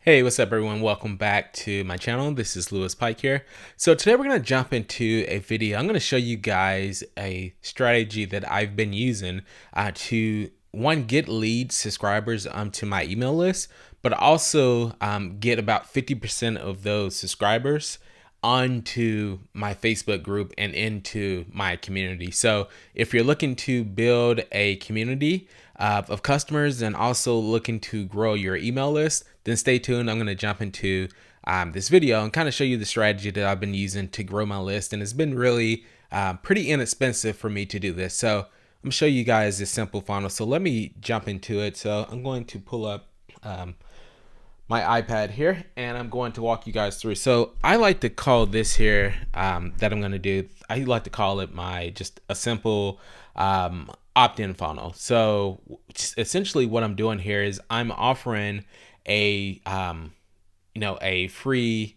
Hey, what's up everyone? Welcome back to my channel. This is Pike here. So today we're going to jump into a video. I'm going to show you guys a strategy that I've been using to get lead subscribers to my email list, but also get about 50% of those subscribers onto my Facebook group and into my community. So if you're looking to build a community of customers and also looking to grow your email list, then stay tuned. I'm going to jump into this video and kind of show you the strategy that I've been using to grow my list. And it's been really pretty inexpensive for me to do this. So I'm going to show you guys this simple funnel. So let me jump into it. So I'm going to pull up my iPad here and I'm going to walk you guys through. So I like to call this here that I'm going to do, I like to call it my just a simple opt-in funnel. So essentially what I'm doing here is I'm offering a a free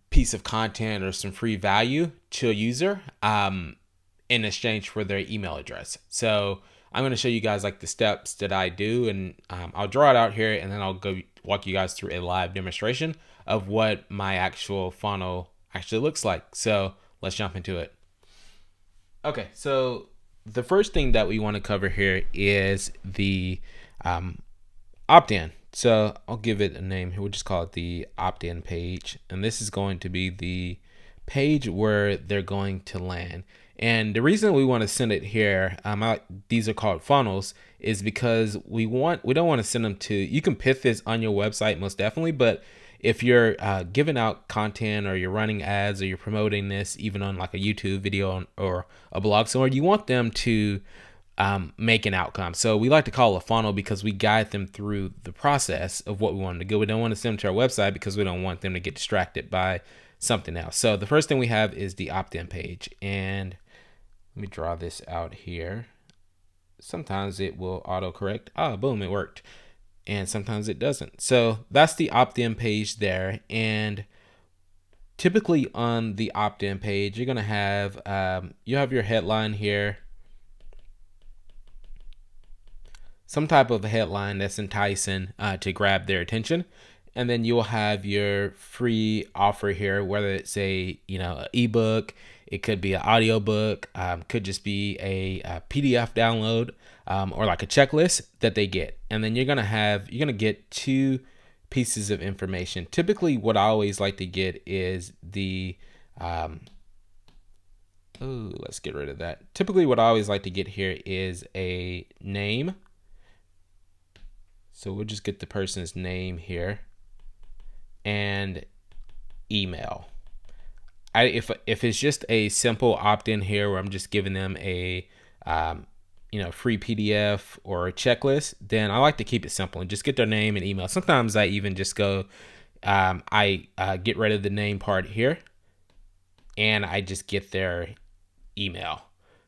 piece of content or some free value to a user in exchange for their email address. So I'm going to show you guys like the steps that I do, and I'll draw it out here and then I'll go walk you guys through a live demonstration of what my actual funnel actually looks like. So let's jump into it. Okay, so the first thing that we want to cover here is the opt-in. So I'll give it a name here. We'll just call it the opt-in page. And this is going to be the page where they're going to land. And the reason we want to send it here, these are called funnels, is because we don't want to send them to, you can put this on your website most definitely, but if you're giving out content or you're running ads or you're promoting this even on like a YouTube video or a blog somewhere, you want them to make an outcome. So we like to call it a funnel because we guide them through the process of what we want them to go. We don't want to send them to our website because we don't want them to get distracted by something else. So the first thing we have is the opt-in page, and let me draw this out here. Sometimes it will autocorrect. Ah, boom, it worked. And sometimes it doesn't. So that's the opt-in page there. And typically on the opt-in page, you're gonna have you have your headline here, some type of a headline that's enticing to grab their attention. And then you'll have your free offer here, whether it's an ebook, it could be an audiobook, could just be a PDF download, or like a checklist that they get. And then you're gonna get two pieces of information. Typically what I always like to get is the let's get rid of that. Typically what I always like to get here is a name. So we'll just get the person's name here and email. If it's just a simple opt-in here where I'm just giving them a free PDF or a checklist, then I like to keep it simple and just get their name and email. Sometimes I even just go I get rid of the name part here and I just get their email.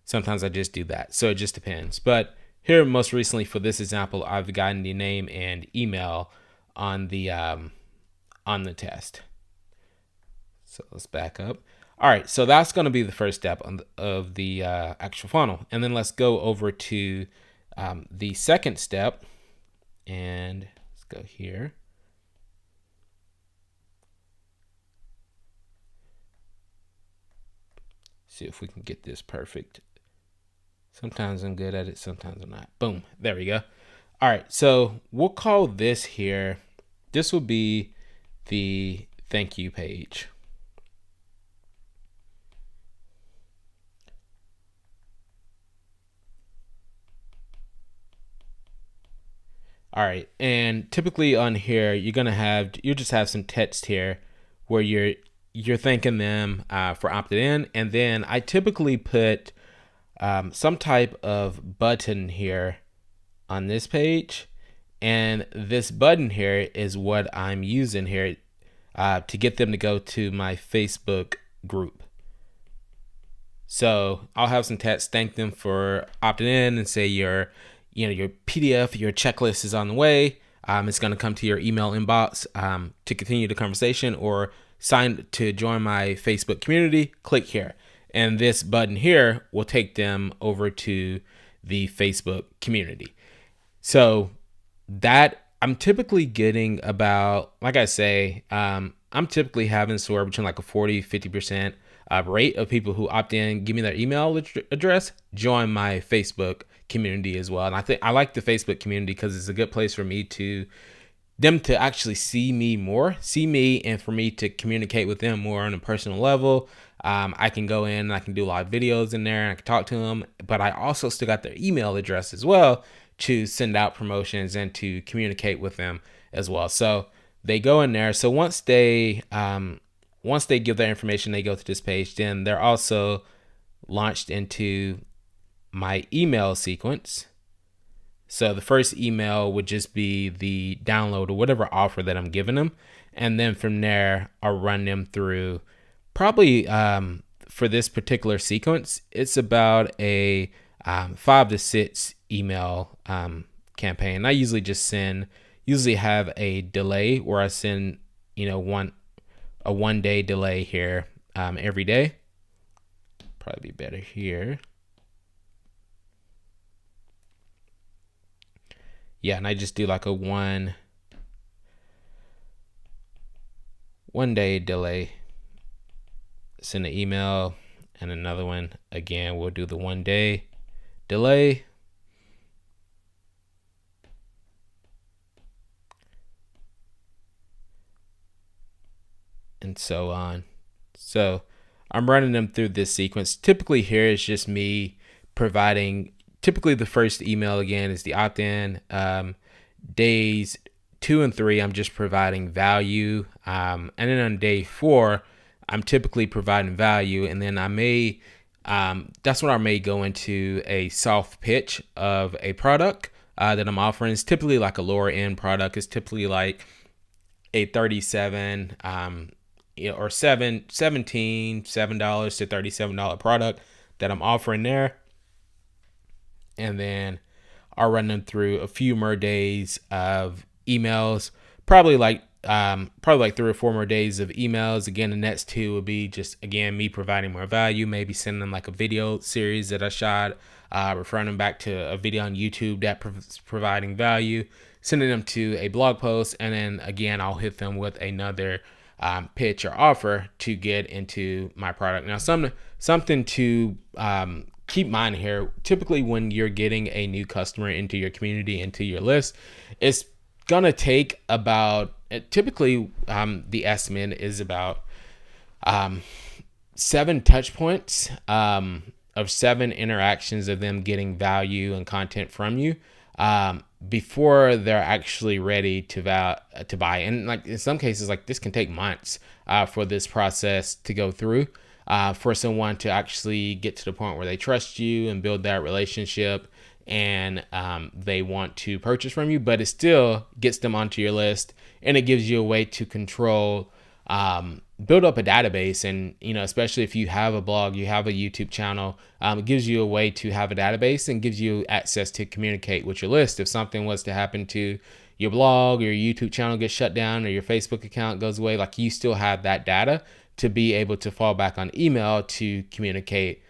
Sometimes I just do that. So it just depends. But here, most recently for this example, I've gotten the name and email on the test. So let's back up. All right, so that's going to be the first step of the actual funnel. And then let's go over to the second step. And let's go here. See if we can get this perfect. Sometimes I'm good at it, sometimes I'm not. Boom, there we go. All right, so we'll call this here, this will be the thank you page. All right, and typically on here, you just have some text here where you're thanking them for opting in, and then I typically put some type of button here on this page, and this button here is what I'm using here to get them to go to my Facebook group. So I'll have some text thank them for opting in and say your PDF, your checklist is on the way. It's going to come to your email inbox to continue the conversation or sign to join my Facebook community. Click here. And this button here will take them over to the Facebook community. So that I'm typically getting about, like I say, I'm typically having somewhere between like a 40-50% rate of people who opt in, give me their email address, join my Facebook community as well. And I think I like the Facebook community because it's a good place for me to them to actually see me more, see me, and for me to communicate with them more on a personal level. I can go in and I can do live videos in there and I can talk to them, but I also still got their email address as well to send out promotions and to communicate with them as well. So they go in there. So once they give their information, they go to this page. Then they're also launched into my email sequence. So the first email would just be the download or whatever offer that I'm giving them. And then from there, I'll run them through probably for this particular sequence, it's about a 5 to 6 email campaign. I usually have a delay where I send, a 1 day delay here every day. Probably be better here. Yeah, and I just do like a one day delay. Send an email, and another one. Again, we'll do the 1 day delay. And so on. So I'm running them through this sequence. Typically here is just me providing, typically the first email again is the opt-in. Days 2 and 3, I'm just providing value. And then on day 4, I'm typically providing value. And then that's when I may go into a soft pitch of a product that I'm offering. It's typically like a lower end product. It's typically like a $37 or $7 to $37 product that I'm offering there. And then I'll run them through a few more days of emails, probably like 3 or 4 more days of emails. Again, the next 2 would be just, again, me providing more value, maybe sending them like a video series that I shot, referring them back to a video on YouTube that's providing value, sending them to a blog post, and then again, I'll hit them with another pitch or offer to get into my product. Now, something to keep in mind here, typically when you're getting a new customer into your community, into your list, it's gonna take about, typically the estimate is about 7 touch points of 7 interactions of them getting value and content from you before they're actually ready to buy. And like in some cases, like this can take months for this process to go through, for someone to actually get to the point where they trust you and build that relationship and they want to purchase from you. But it still gets them onto your list, and it gives you a way to control, build up a database. And especially if you have a blog, you have a YouTube channel, it gives you a way to have a database and gives you access to communicate with your list. If something was to happen to your blog or your YouTube channel gets shut down or your Facebook account goes away, like you still have that data to be able to fall back on email to communicate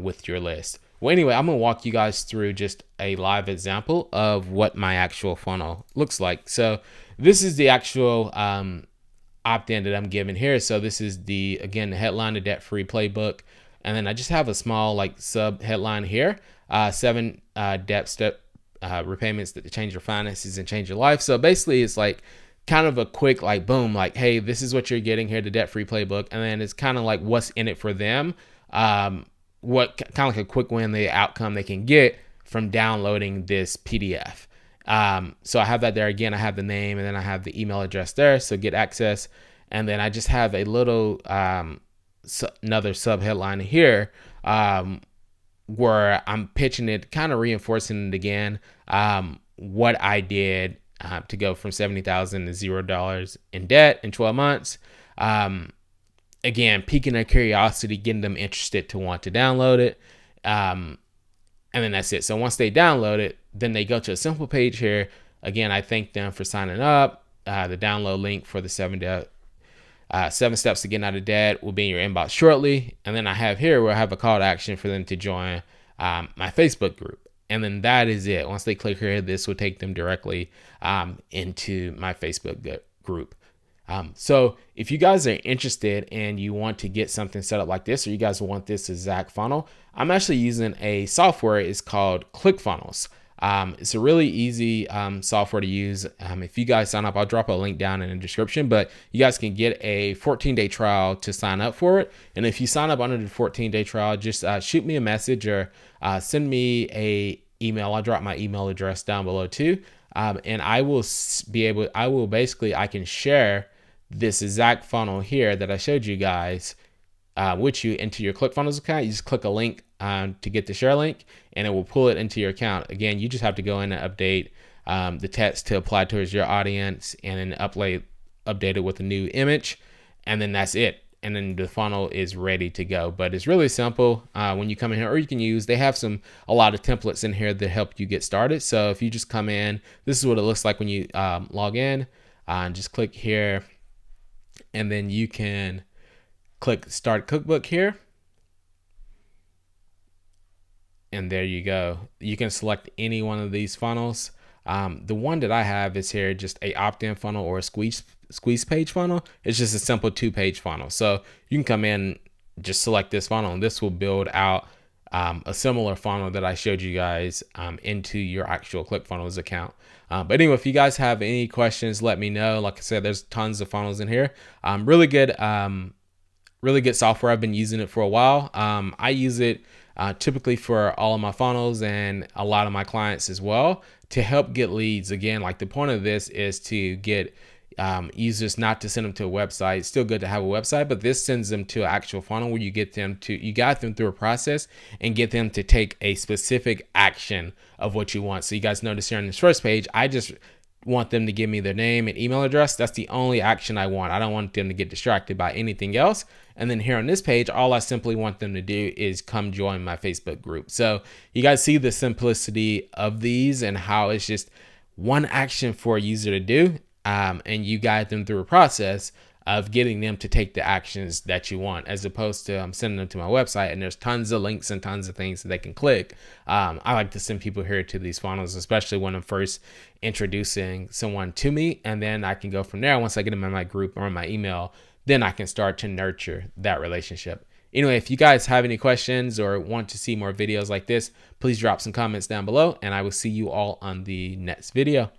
with your list. Well, anyway, I'm gonna walk you guys through just a live example of what my actual funnel looks like. So this is the actual opt-in that I'm giving here. So this is the headline, the debt-free playbook. And then I just have a small like sub headline here, 7 debt step repayments that change your finances and change your life. So basically it's like kind of a quick like boom, like, hey, this is what you're getting here, the debt-free playbook. And then it's kind of like what's in it for them. What kind of like a quick win, the outcome they can get from downloading this PDF. So I have that there. Again, I have the name and then I have the email address there. So get access. And then I just have a little, another sub headline here, where I'm pitching it, kind of reinforcing it again, what I did, to go from $70,000 to $0 in debt in 12 months. Again, piquing their curiosity, getting them interested to want to download it. And then that's it. So once they download it, then they go to a simple page here. Again, I thank them for signing up. The download link for the 7 steps to getting out of debt will be in your inbox shortly. And then I have here where I have a call to action for them to join my Facebook group. And then that is it. Once they click here, this will take them directly into my Facebook group. So if you guys are interested and you want to get something set up like this, or you guys want this exact funnel, I'm actually using a software. It's called Clickfunnels. It's a really easy software to use. If you guys sign up, I'll drop a link down in the description, but you guys can get a 14-day trial to sign up for it. And if you sign up under the 14-day trial, just shoot me a message or send me a email. I'll drop my email address down below too. And I will I can share this exact funnel here that I showed you guys with you into your Clickfunnels account. You just click a link to get the share link, and it will pull it into your account. Again, you just have to go in and update the text to apply towards your audience, and then update it with a new image, and then that's it. And then the funnel is ready to go. But it's really simple when you come in here, or you can use, they have a lot of templates in here that help you get started. So if you just come in, this is what it looks like when you log in. Just click here, and then you can click Start Cookbook here. And there you go. You can select any one of these funnels. The one that I have is here, just a opt-in funnel or a squeeze page funnel. It's just a simple 2-page funnel. So you can come in, just select this funnel, and this will build out a similar funnel that I showed you guys into your actual Clickfunnels account. But anyway, if you guys have any questions, let me know. Like I said, there's tons of funnels in here. Really good software. I've been using it for a while. I use it typically for all of my funnels and a lot of my clients as well, to help get leads. Again, like the point of this is to get users, not to send them to a website. It's still good to have a website, but this sends them to an actual funnel where you guide them through a process and get them to take a specific action of what you want. So you guys notice here on this first page, I just want them to give me their name and email address. That's the only action I want. I don't want them to get distracted by anything else. And then here on this page, all I simply want them to do is come join my Facebook group. So you guys see the simplicity of these and how it's just one action for a user to do. And you guide them through a process of getting them to take the actions that you want, as opposed to sending them to my website and there's tons of links and tons of things that they can click. I like to send people here to these funnels, especially when I'm first introducing someone to me, and then I can go from there. Once I get them in my group or in my email, then I can start to nurture that relationship. Anyway, if you guys have any questions or want to see more videos like this, please drop some comments down below, and I will see you all on the next video.